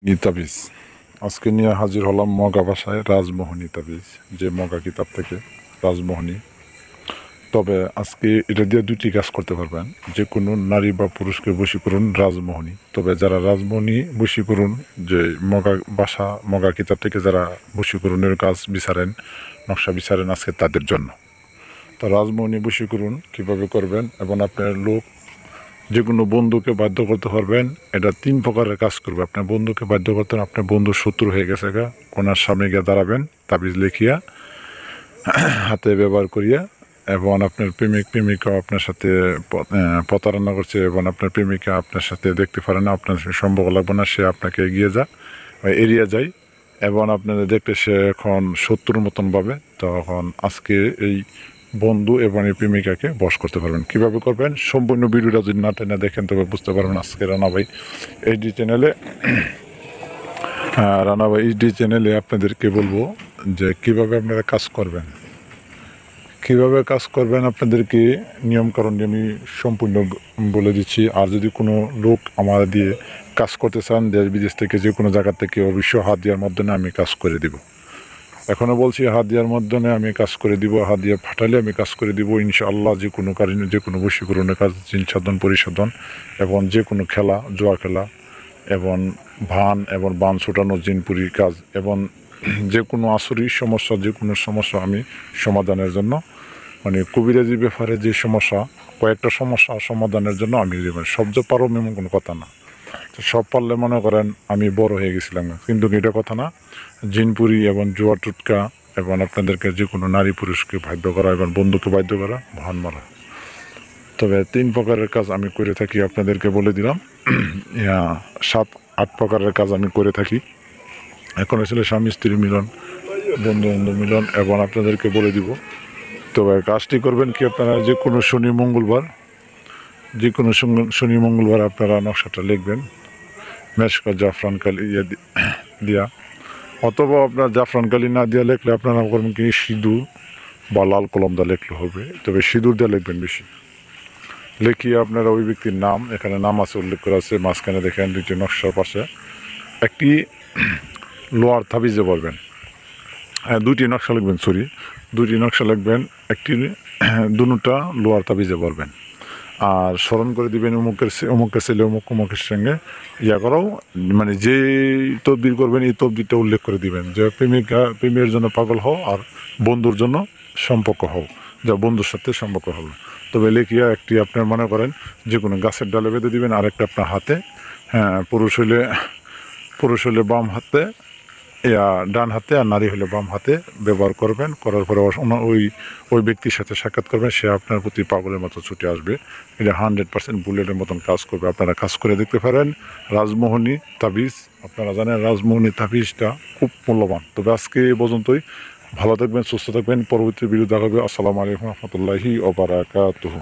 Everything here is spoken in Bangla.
তাবিজ আজকে নিয়ে হাজির হলাম মগা ভাষায় রাজমোহনী তাবিজ, যে মগা কিতাব থেকে রাজমোহনী। তবে আজকে এটা দিয়ে দুটি কাজ করতে পারবেন, যে কোনো নারী বা পুরুষকে বশীকরণ রাজমোহনী। তবে যারা রাজমোহনী বশীকরণ, যে মগা ভাষা মগা কিতাব থেকে যারা বশীকরণের কাজ বিচারেন, নকশা বিচারেন, আজকে তাদের জন্য। তো রাজমোহনী বশীকরণ কীভাবে করবেন এবং আপনার লোক যে কোনো বন্ধুকে বাধ্য করতে পারবেন। এটা 3 প্রকারের কাজ করবে। আপনার বন্ধুকে বাধ্য করতে, আপনার বন্ধু শত্রু হয়ে গেছে গা, ওনার সামনে গিয়ে দাঁড়াবেন, তাবিজ লিখিয়া হাতে ব্যবহার করিয়া, এবং আপনার প্রেমিকা আপনার সাথে প্রতারণা করছে এবং আপনার প্রেমিকা আপনার সাথে দেখতে পারে না, আপনার সম্পর্ক লাগবে না, সে আপনাকে এগিয়ে যা এড়িয়ে যায় এবং আপনাদের দেখতে সে এখন শত্রুর মতন ভাবে, তখন আজকে এই বন্ধু এবং এই প্রেমিকাকে বশ করতে পারবেন। কীভাবে করবেন সম্পূর্ণ ভিডিওটা যদি না টেনে দেখেন তবে বুঝতে পারবেন। আজকে রানা ভাই এইচডি চ্যানেলে আপনাদেরকে বলবো যে কীভাবে আপনারা কাজ করবেন, আপনাদেরকে নিয়মকানুন আমি সম্পূর্ণ বলে দিচ্ছি। আর যদি কোনো লোক আমার দিয়ে কাজ করতে চান, দেশ বিদেশ থেকে যে কোনো জায়গা থেকে, অবশ্যই হাত দেওয়ার মাধ্যমে আমি কাজ করে দিব। এখনও বলছি, হাত দেওয়ার মাধ্যমে আমি কাজ করে দিব, হাত দিয়ে ফাটালে আমি কাজ করে দিব ইনশাআল্লাহ। যে কোনো কারণে, যে কোনো বশীকরণের কাজ, জিন সাধন পরিশোধন, এবং যে কোনো খেলা, জুয়া খেলা এবং বান ছোটানো, জিনপুরির কাজ, এবং যে কোনো আসরির সমস্যা, যে কোনো সমস্যা আমি সমাধানের জন্য, মানে কবিরাজির ব্যাপারে যে সমস্যা, কয়েকটা সমস্যা সমাধানের জন্য আমি সব যে পারো এমন কোনো কথা না। তো সব পারলে মনে করেন আমি বড় হয়ে গেছিলাম, কিন্তু এটা কথা না। জিনপুরি এবং জুয়া টুটকা, এবং আপনাদেরকে যে কোনো নারী পুরুষকে বাধ্য করা এবং বন্ধুকে বাধ্য করা, ভান মারা। তবে 3 প্রকারের কাজ আমি করে থাকি, আপনাদেরকে বলে দিলাম। 7-8 প্রকারের কাজ আমি করে থাকি। এখন আসলে স্বামী স্ত্রী মিলন, বন্ধু বন্ধু মিলন, এবং আপনাদেরকে বলে দিব। তবে কাজটি করবেন কি, আপনারা যে কোনো শনি মঙ্গলবার আপনারা নকশাটা লিখবেন মেশকা জাফরান কালি দিয়া, অথবা আপনার জাফরান কালি না দিয়া লিখলে আপনারা করবেন কি, সিঁদুর বা লাল কলম দিয়ে লিখলে হবে। তবে সিঁদুর দিয়ে লিখবেন বেশি। লিখিয়ে আপনারা ওই ব্যক্তির নাম, এখানে নাম আছে, উল্লেখ করা আছে, মাঝখানে দেখেন 2টি নকশার পাশে একটি লোহার তাবিজে বলবেন, 2টি নকশা লিখবেন, 2টি নকশা লিখবেন, একটি দুটা লোহার তাবিজে বলবেন। আর স্মরণ করে দিবেন অমুকের ছেলে অমুকের সঙ্গে করাও, মানে যে তদবির করবেন এই তদবিরটা উল্লেখ করে দিবেন, যে প্রেমের জন্য পাগল হও আর বন্ধুর জন্য সম্পর্ক হও, যা বন্ধুর সাথে সম্পর্ক হবে। তবে লেখিয়া একটি আপনার মনে করেন যে কোনো গাছের ডালে বেঁধে দিবেন, আরেকটা আপনার হাতে, পুরুষ হলে বাম হাতে, ডান হাতে, আর নারী হলে বাম হাতে ব্যবহার করবেন। করার পরে ওই ব্যক্তির সাথে সাক্ষাৎ করবেন, সে আপনার প্রতি পাগলের মতো ছুটে আসবে। এটা 100% বুলেটের মতন কাজ করবে। আপনারা কাজ করে দেখতে পারেন। রাজমোহনী তাবিজ, আপনারা জানেন রাজমোহনী তাবিজটা খুব মূল্যবান। তবে আজকে এই পর্যন্তই। ভালো থাকবেন, সুস্থ থাকবেন। পরবর্তী ভিডিও দেখা হবে। আসসালামু আলাইকুম রহমতুল্লাহি ওয়া বারাকাতুহু।